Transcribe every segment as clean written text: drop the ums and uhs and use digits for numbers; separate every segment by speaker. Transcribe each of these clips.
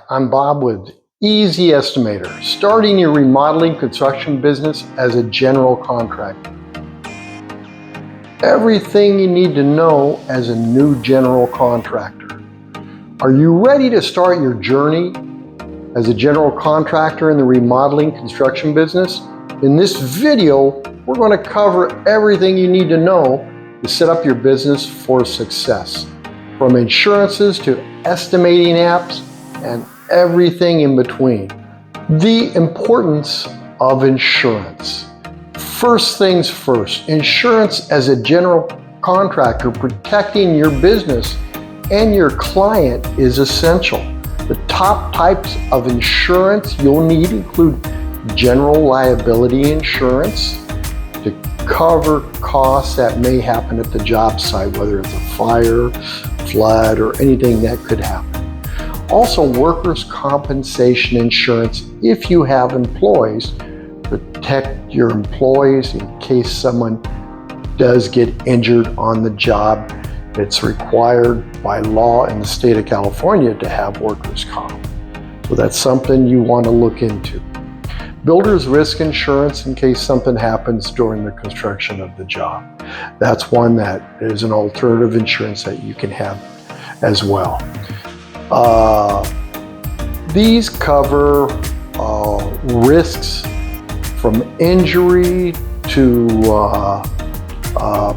Speaker 1: I'm Bob with Easy Estimator, starting your remodeling construction business as a general contractor. Everything you need to know as a new general contractor. Are you ready to start your journey as a general contractor in the remodeling construction business? In this video, we're going to cover everything you need to know to set up your business for success, from insurances to estimating apps and everything in between. The importance of insurance. First things first, insurance as a general contractor protecting your business and your client is essential. The top types of insurance you'll need include general liability insurance to cover costs that may happen at the job site, whether it's a fire, flood, or anything that could happen. Also, workers' compensation insurance if you have employees. Protect your employees in case someone does get injured on the job. It's required by law in the state of California to have workers' comp. So that's something you want to look into. Builder's risk insurance in case something happens during the construction of the job. That's one that is an alternative insurance that you can have as well. These cover risks from injury to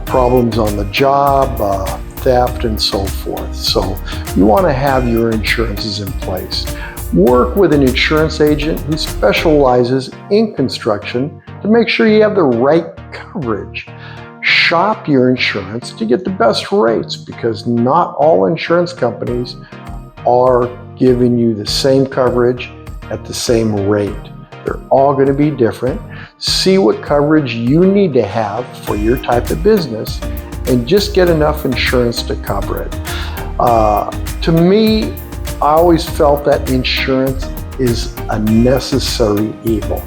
Speaker 1: problems on the job, theft, and so forth. So you want to have your insurances in place. Work with an insurance agent who specializes in construction to make sure you have the right coverage. Shop your insurance to get the best rates because not all insurance companies are giving you the same coverage at the same rate. They're all going to be different. See what coverage you need to have for your type of business and just get enough insurance to cover it. To me, I always felt that insurance is a necessary evil.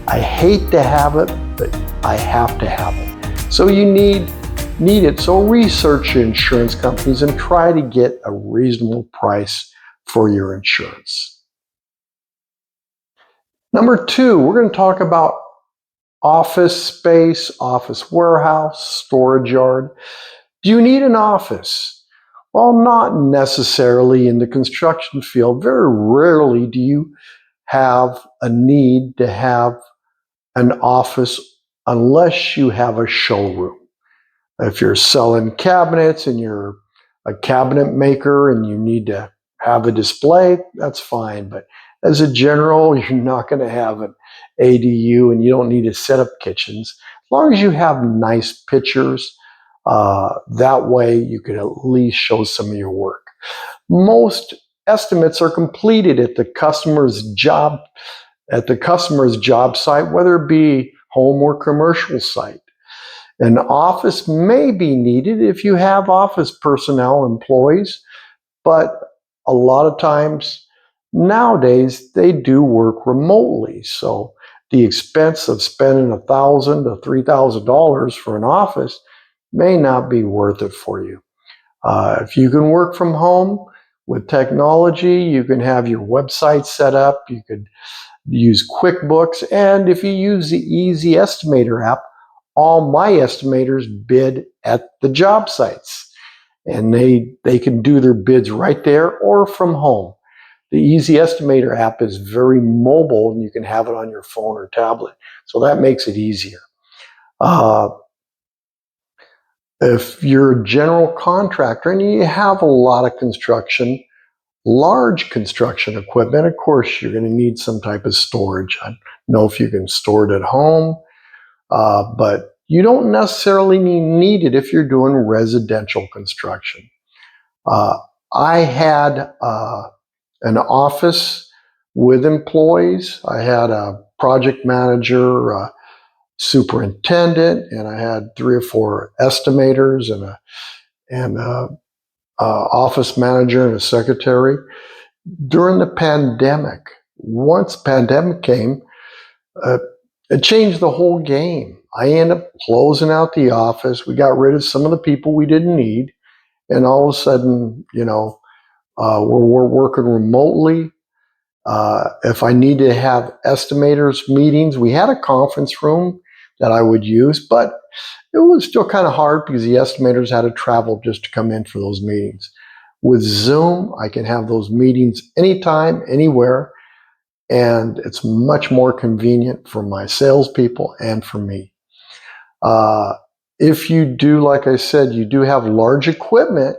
Speaker 1: I hate to have it, but I have to have it. So you need it. So research your insurance companies and try to get a reasonable price for your insurance. Number two, we're going to talk about office space, office warehouse, storage yard. Do you need an office? Well, not necessarily in the construction field. Very rarely do you have a need to have an office unless you have a showroom. If you're selling cabinets and you're a cabinet maker and you need to have a display, that's fine. But as a general, you're not going to have an ADU and you don't need to set up kitchens. As long as you have nice pictures, that way you could at least show some of your work. Most estimates are completed at the customer's job site, whether it be home or commercial site. An office may be needed if you have office personnel, employees, but a lot of times nowadays they do work remotely. So the expense of spending $1,000 to $3,000 for an office may not be worth it for you. If you can work from home with technology, you can have your website set up, you could use QuickBooks, and if you use the Easy Estimator app, all my estimators bid at the job sites, and they can do their bids right there or from home. The Easy Estimator app is very mobile, and you can have it on your phone or tablet, so that makes it easier. If you're a general contractor and you have a lot of construction, large construction equipment, of course, you're going to need some type of storage. I don't know if you can store it at home, but you don't necessarily need it if you're doing residential construction. I had an office with employees. I had a project manager, a superintendent, and I had 3 or 4 estimators and a office manager and a secretary. During the pandemic, once pandemic came, it changed the whole game. I ended up closing out the office. We got rid of some of the people we didn't need. And all of a sudden, we're working remotely. If I need to have estimators meetings, we had a conference room that I would use, but it was still kind of hard because the estimators had to travel just to come in for those meetings. With Zoom, I can have those meetings anytime, anywhere, and it's much more convenient for my salespeople and for me. If you do, like I said, you do have large equipment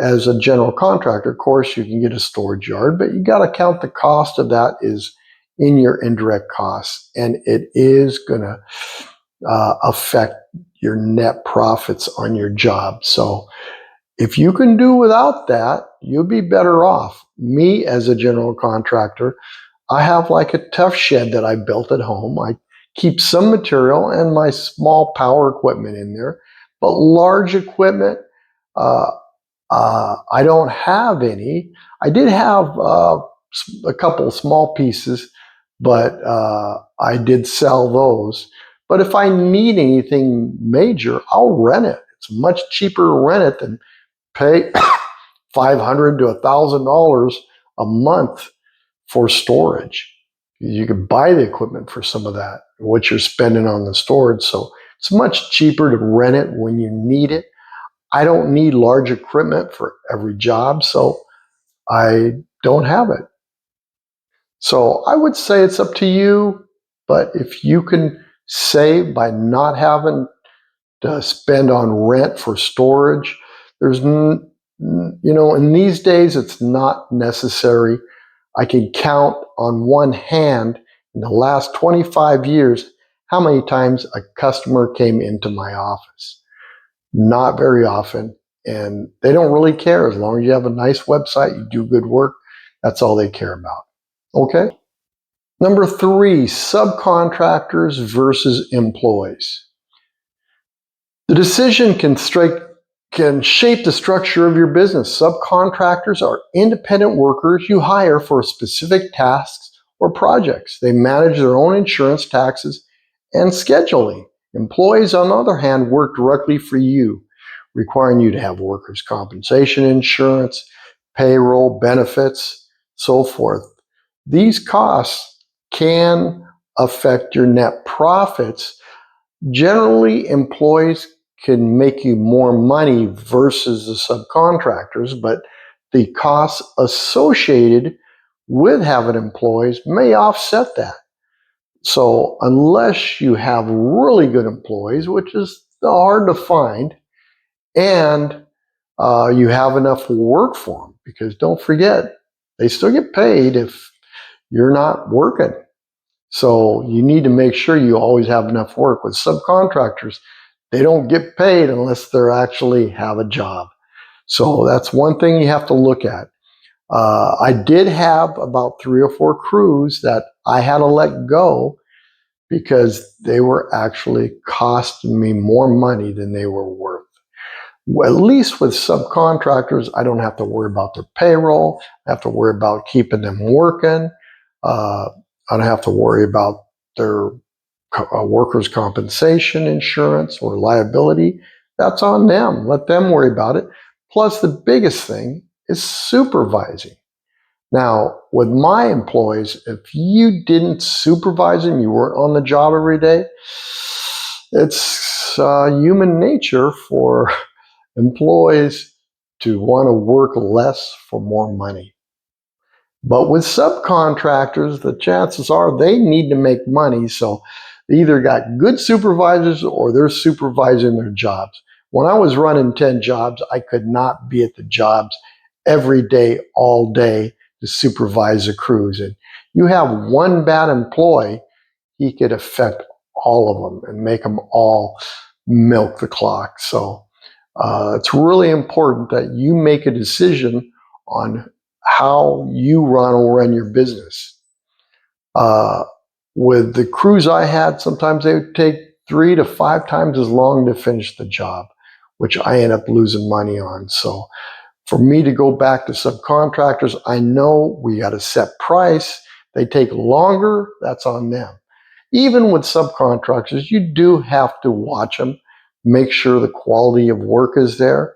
Speaker 1: as a general contractor, of course, you can get a storage yard, but you got to count the cost of that is in your indirect costs, and it is going to affect your net profits on your job. So if you can do without that, you'll be better off. Me, as a general contractor, I have like a tough shed that I built at home. I keep some material and my small power equipment in there, but large equipment, uh, I don't have any. I did have a couple small pieces, but I did sell those. But if I need anything major, I'll rent it. It's much cheaper to rent it than pay $500 to $1,000 a month for storage. You can buy the equipment for some of that, what you're spending on the storage. So it's much cheaper to rent it when you need it. I don't need large equipment for every job, so I don't have it. So I would say it's up to you, but if you can save by not having to spend on rent for storage, in these days, it's not necessary. I can count on one hand in the last 25 years how many times a customer came into my office. Not very often. And they don't really care. As long as you have a nice website, you do good work, that's all they care about. Okay? Number 3, subcontractors versus employees. The decision can shape the structure of your business. Subcontractors are independent workers you hire for specific tasks or projects. They manage their own insurance, taxes, and scheduling. Employees, on the other hand, work directly for you, requiring you to have workers' compensation insurance, payroll, benefits, so forth. These costs can affect your net profits. Generally, employees can make you more money versus the subcontractors, but the costs associated with having employees may offset that. So unless you have really good employees, which is hard to find, and you have enough work for them, because don't forget, they still get paid if you're not working. So you need to make sure you always have enough work. With subcontractors, they don't get paid unless they actually have a job. So that's one thing you have to look at. I did have about 3 or 4 crews that I had to let go because they were actually costing me more money than they were worth. Well, at least with subcontractors, I don't have to worry about their payroll. I have to worry about keeping them working. I don't have to worry about their workers' compensation insurance or liability. That's on them. Let them worry about it. Plus, the biggest thing is supervising. Now, with my employees, if you didn't supervise them, you weren't on the job every day, it's human nature for employees to want to work less for more money. But with subcontractors, the chances are they need to make money, so they either got good supervisors or they're supervising their jobs. When I was running 10 jobs, I could not be at the jobs every day, all day, to supervise the crews. And you have one bad employee, he could affect all of them and make them all milk the clock. So it's really important that you make a decision on how you run your business. With the crews I had, sometimes they would take 3 to 5 times as long to finish the job, which I end up losing money on. So for me to go back to subcontractors, I know we got a set price. They take longer, that's on them. Even with subcontractors, you do have to watch them, make sure the quality of work is there,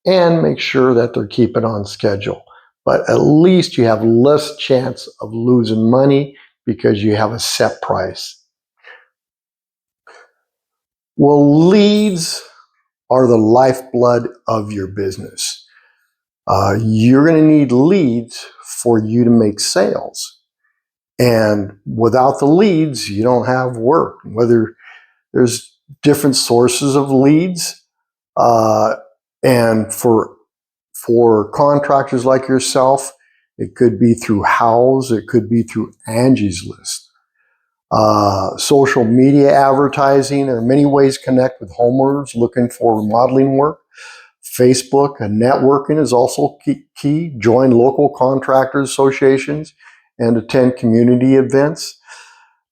Speaker 1: and make sure that they're keeping on schedule. but at least you have less chance of losing money because you have a set price. Well, leads are the lifeblood of your business. You're going to need leads for you to make sales. And without the leads, you don't have work. Whether there's different sources of leads, and for contractors like yourself, it could be through Houzz, it could be through Angie's List. Social media advertising, there are many ways to connect with homeowners looking for remodeling work. Facebook and networking is also key. Join local contractors associations and attend community events.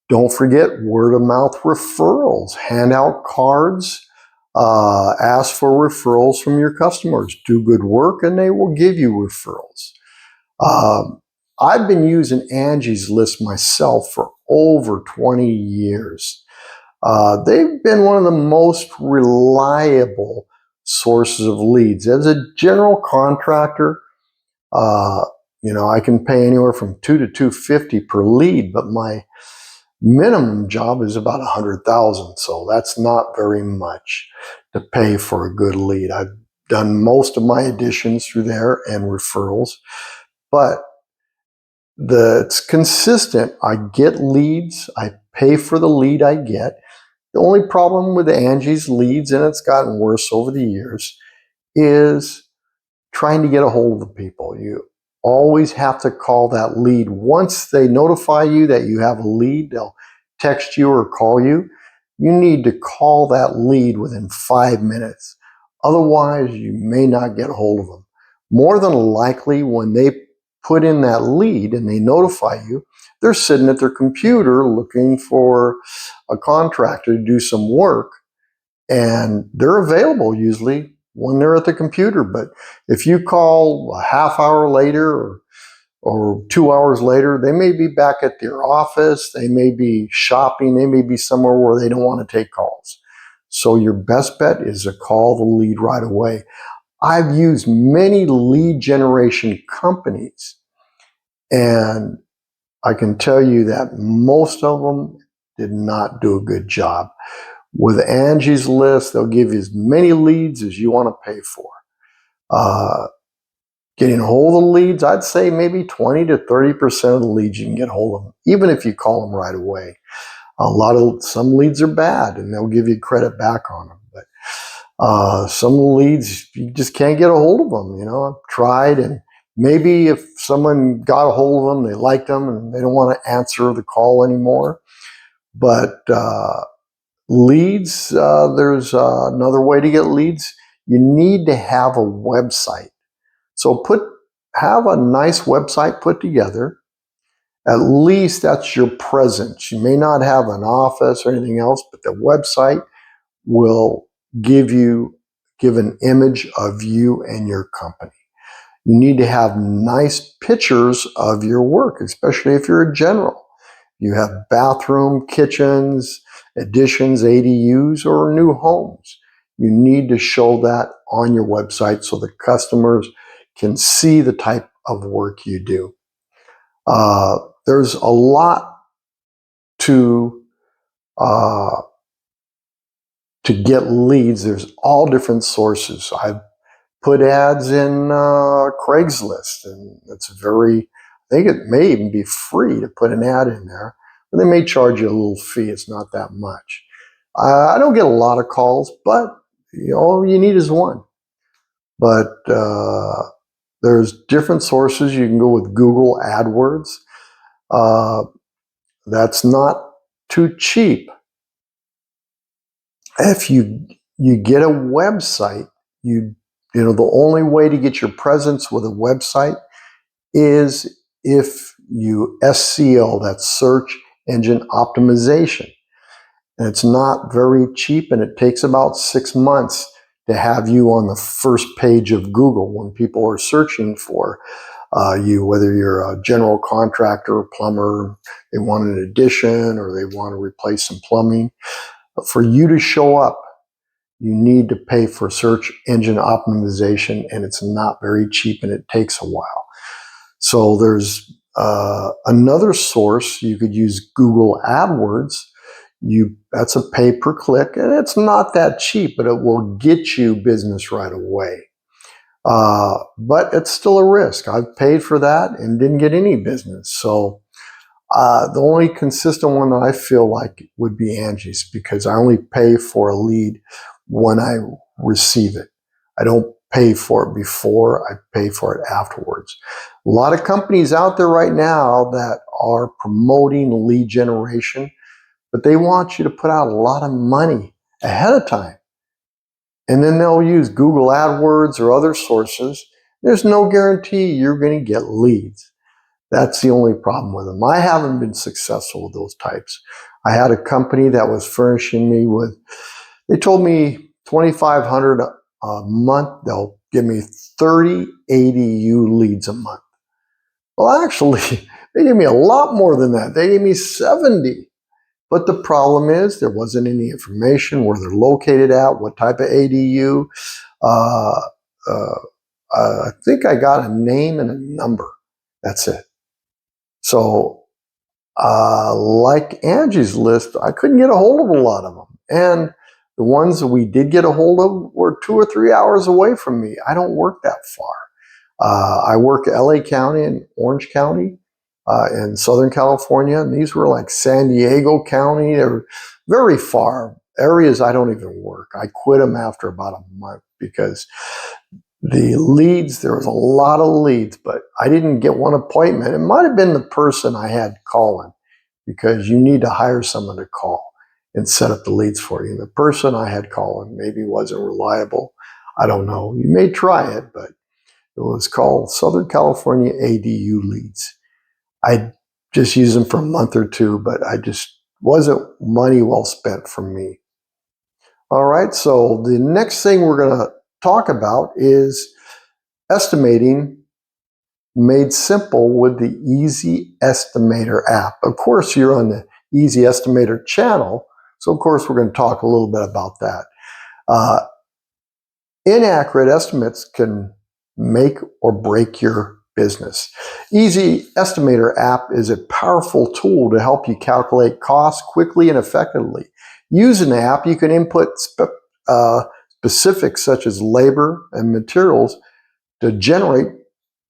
Speaker 1: Don't forget word of mouth referrals. Hand out cards. Ask for referrals from your customers. Do good work and they will give you referrals. I've been using Angie's List myself for over 20 years. They've been one of the most reliable sources of leads. As a general contractor, I can pay anywhere from $2 to $250 per lead, but my minimum job is about $100,000, so that's not very much to pay for a good lead. I've done most of my additions through there and referrals, but it's consistent. I get leads, I pay for the lead I get. The only problem with Angie's leads, and it's gotten worse over the years, is trying to get a hold of the people. You always have to call that lead. Once they notify you that you have a lead, they'll text you or call you. You need to call that lead within 5 minutes. Otherwise, you may not get a hold of them. More than likely, when they put in that lead and they notify you, they're sitting at their computer looking for a contractor to do some work, and they're available usually when they're at the computer. But if you call a half hour later or 2 hours later, they may be back at their office, they may be shopping, they may be somewhere where they don't want to take calls. So your best bet is to call the lead right away. I've used many lead generation companies, and I can tell you that most of them did not do a good job. With Angie's List, they'll give you as many leads as you want to pay for. Getting a hold of the leads, I'd say maybe 20 to 30% of the leads you can get hold of them, even if you call them right away. Some leads are bad and they'll give you credit back on them. But some leads, you just can't get a hold of them. I've tried, and maybe if someone got a hold of them, they liked them and they don't want to answer the call anymore. But leads, there's another way to get leads. You need to have a website. So have a nice website put together. At least that's your presence. You may not have an office or anything else, but the website will give an image of you and your company. You need to have nice pictures of your work, especially if you're a general. You have bathroom, kitchens, additions, ADUs, or new homes. You need to show that on your website so the customers can see the type of work you do. There's a lot to get leads. There's all different sources. I've put ads in Craigslist, and I think it may even be free to put an ad in there, but they may charge you a little fee. It's not that much. I don't get a lot of calls, but all you need is one. But there's different sources. You can go with Google AdWords. That's not too cheap. If you get a website, the only way to get your presence with a website is if you SEO, that's search engine optimization. And it's not very cheap, and it takes about 6 months to have you on the first page of Google when people are searching for you, whether you're a general contractor or plumber, they want an addition or they want to replace some plumbing. But for you to show up, you need to pay for search engine optimization, and it's not very cheap and it takes a while. So there's another source. You could use Google AdWords. That's a pay-per-click, and it's not that cheap, but it will get you business right away. But it's still a risk. I've paid for that and didn't get any business. So the only consistent one that I feel like would be Angie's, because I only pay for a lead when I receive it. I don't pay for it before, I pay for it afterwards. A lot of companies out there right now that are promoting lead generation, but they want you to put out a lot of money ahead of time. And then they'll use Google AdWords or other sources. There's no guarantee you're going to get leads. That's the only problem with them. I haven't been successful with those types. I had a company that was furnishing me with, they told me $2,500 a month. They'll give me 30 ADU leads a month. Well, actually, they gave me a lot more than that. They gave me 70. But the problem is there wasn't any information where they're located at, what type of ADU. I think I got a name and a number. That's it. So like Angie's List, I couldn't get a hold of a lot of them. And the ones that we did get a hold of were 2 or 3 hours away from me. I don't work that far. I work LA County and Orange County in Southern California. And these were like San Diego County. They were very far areas I don't even work. I quit them after about a month because the leads, there was a lot of leads, but I didn't get one appointment. It might have been the person I had calling, because you need to hire someone to call and set up the leads for you. And the person I had calling maybe wasn't reliable. I don't know. You may try it, but it was called Southern California ADU Leads. I just used them for a month or two, but I just wasn't money well spent for me. All right, so the next thing we're going to talk about is estimating made simple with the Easy Estimator app. Of course, you're on the Easy Estimator channel, so of course we're going to talk a little bit about that. Inaccurate estimates can make or break your business. Easy Estimator app is a powerful tool to help you calculate costs quickly and effectively. Using the app, you can input specifics such as labor and materials to generate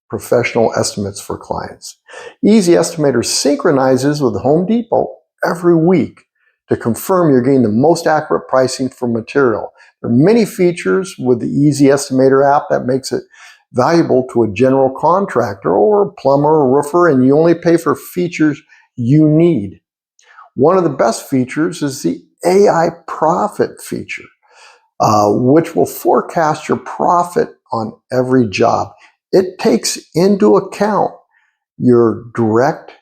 Speaker 1: professional estimates for clients. Easy Estimator synchronizes with Home Depot every week to confirm you're getting the most accurate pricing for material. There are many features with the Easy Estimator app that makes it valuable to a general contractor or a plumber or roofer, and you only pay for features you need. One of the best features is the AI profit feature, which will forecast your profit on every job. It takes into account your direct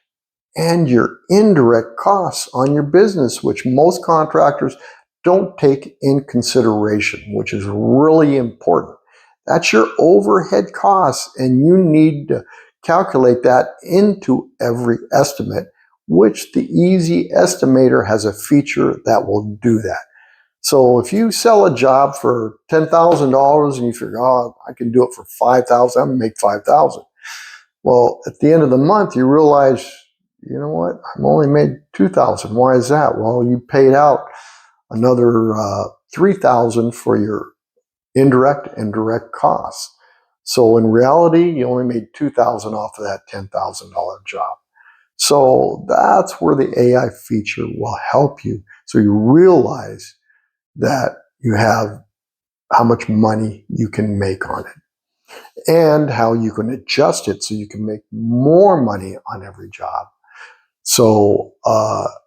Speaker 1: and your indirect costs on your business, which most contractors don't take in consideration, which is really important. That's your overhead costs, and you need to calculate that into every estimate, which the Easy Estimator has a feature that will do that. So if you sell a job for $10,000 and you figure, oh, I can do it for $5,000, I'm gonna make $5,000. Well, at the end of the month, you realize, you know what, I've only made $2,000. Why is that? Well, you paid out another $3,000 for your indirect and direct costs. So in reality, you only made $2,000 off of that $10,000 job. So that's where the AI feature will help you. So you realize that you have how much money you can make on it and how you can adjust it so you can make more money on every job. So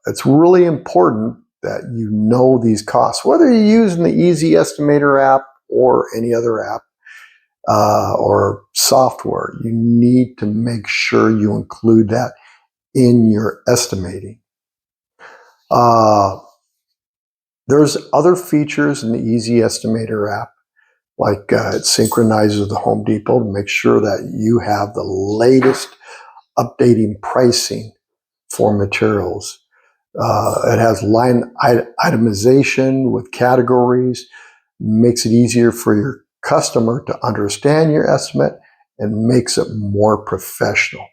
Speaker 1: it's really important that you know these costs, whether you're using the Easy Estimator app or any other app or software. You need to make sure you include that in your estimating. There's other features in the Easy Estimator app, like it synchronizes with the Home Depot to make sure that you have the latest updating pricing for materials. It has line itemization with categories, makes it easier for your customer to understand your estimate and makes it more professional.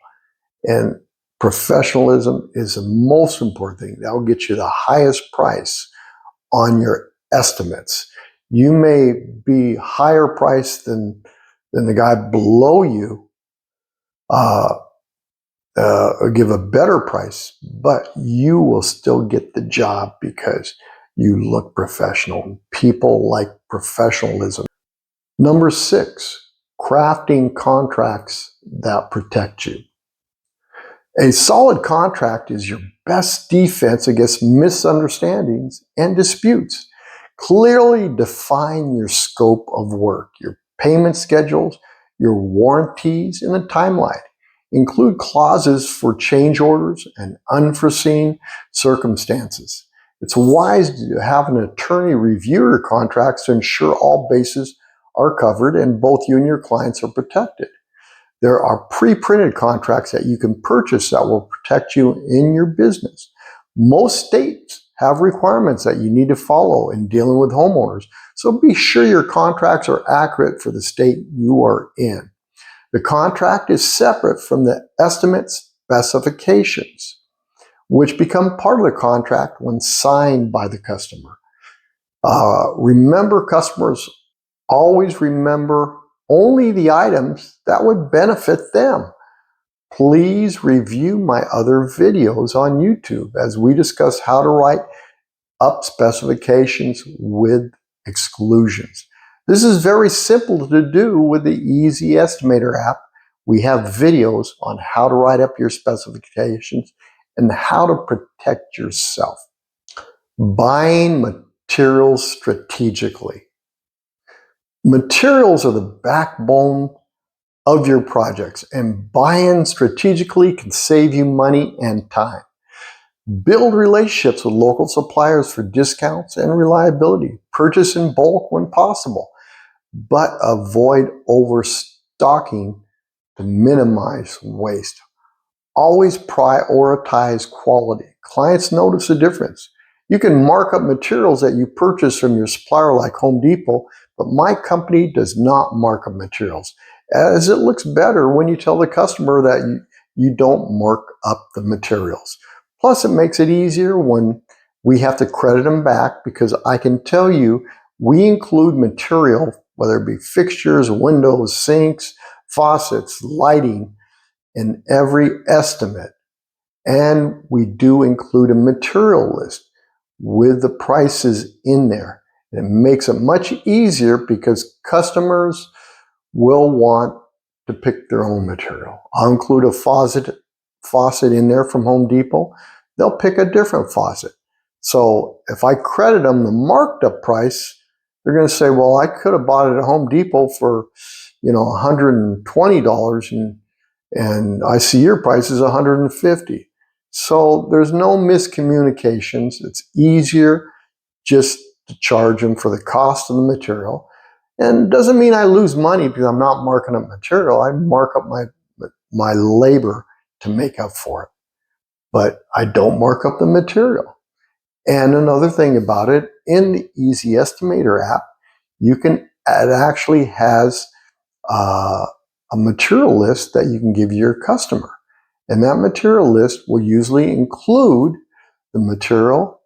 Speaker 1: And professionalism is the most important thing. That will get you the highest price on your estimates. You may be higher priced than the guy below you, or give a better price, but you will still get the job because you look professional. People like professionalism. Number 6, crafting contracts that protect you. A solid contract is your best defense against misunderstandings and disputes. Clearly define your scope of work, your payment schedules, your warranties, and the timeline. Include clauses for change orders and unforeseen circumstances. It's wise to have an attorney review your contracts to ensure all bases are covered and both you and your clients are protected. There are pre-printed contracts that you can purchase that will protect you in your business. Most states have requirements that you need to follow in dealing with homeowners, so be sure your contracts are accurate for the state you are in. The contract is separate from the estimate specifications, which become part of the contract when signed by the customer. Remember, customers always remember only the items that would benefit them. Please review my other videos on YouTube as we discuss how to write up specifications with exclusions. This is very simple to do with the Easy Estimator app. We have videos on how to write up your specifications and how to protect yourself. Buying materials strategically. Materials are the backbone of your projects, and buying strategically can save you money and time. Build relationships with local suppliers for discounts and reliability. Purchase in bulk when possible, but avoid overstocking to minimize waste. Always prioritize quality. Clients notice the difference. You can mark up materials that you purchase from your supplier like Home Depot, but my company does not mark up materials, as it looks better when you tell the customer that you don't mark up the materials. Plus, it makes it easier when we have to credit them back, because I can tell you we include material, whether it be fixtures, windows, sinks, faucets, lighting, in every estimate. And we do include a material list with the prices in there. And it makes it much easier because customers will want to pick their own material. I'll include a faucet in there from Home Depot. They'll pick a different faucet. So if I credit them the marked up price, they're going to say, well, I could have bought it at Home Depot for, $120 and I see your price is $150. So there's no miscommunications. It's easier just to charge them for the cost of the material. And it doesn't mean I lose money because I'm not marking up material. I mark up my labor to make up for it. But I don't mark up the material. And another thing about it, in the Easy Estimator app, it actually has a material list that you can give your customer. And that material list will usually include the material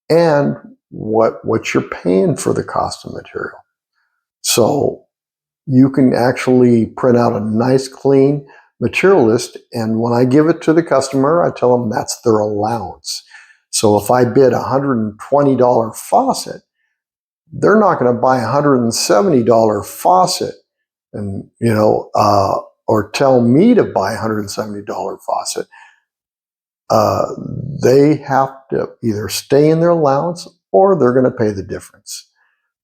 Speaker 1: and what you're paying for the cost of material. So you can actually print out a nice clean material list, and when I give it to the customer, I tell them that's their allowance. So if I bid $120 faucet, they're not going to buy a $170 faucet and or tell me to buy a $170 faucet. They have to either stay in their allowance or they're going to pay the difference.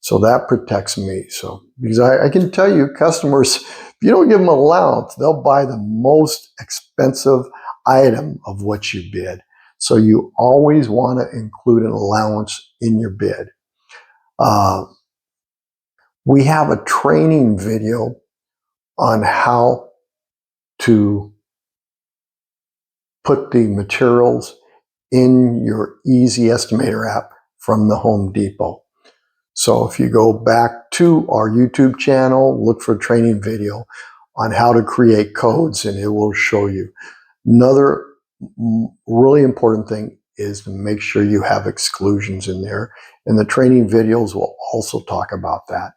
Speaker 1: So that protects me. So because I can tell you, customers, if you don't give them allowance, they'll buy the most expensive item of what you bid. So you always want to include an allowance in your bid. We have a training video on how to put the materials in your Easy Estimator app from the Home Depot. So if you go back to our YouTube channel, look for a training video on how to create codes, and it will show you. Another really important thing is to make sure you have exclusions in there, and the training videos will also talk about that.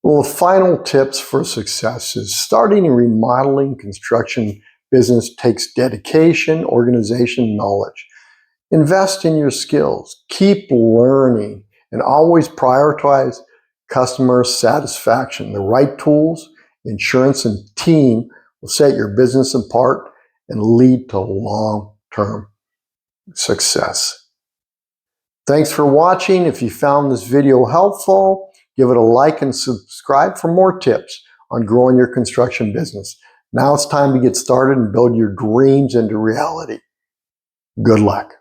Speaker 1: Well, the final tips for success is starting a remodeling construction business takes dedication, organization, knowledge. Invest in your skills, keep learning, and always prioritize customer satisfaction. The right tools, insurance, and team will set your business apart and lead to long-term success. Thanks for watching. If you found this video helpful, give it a like and subscribe for more tips on growing your construction business. Now it's time to get started and build your dreams into reality. Good luck.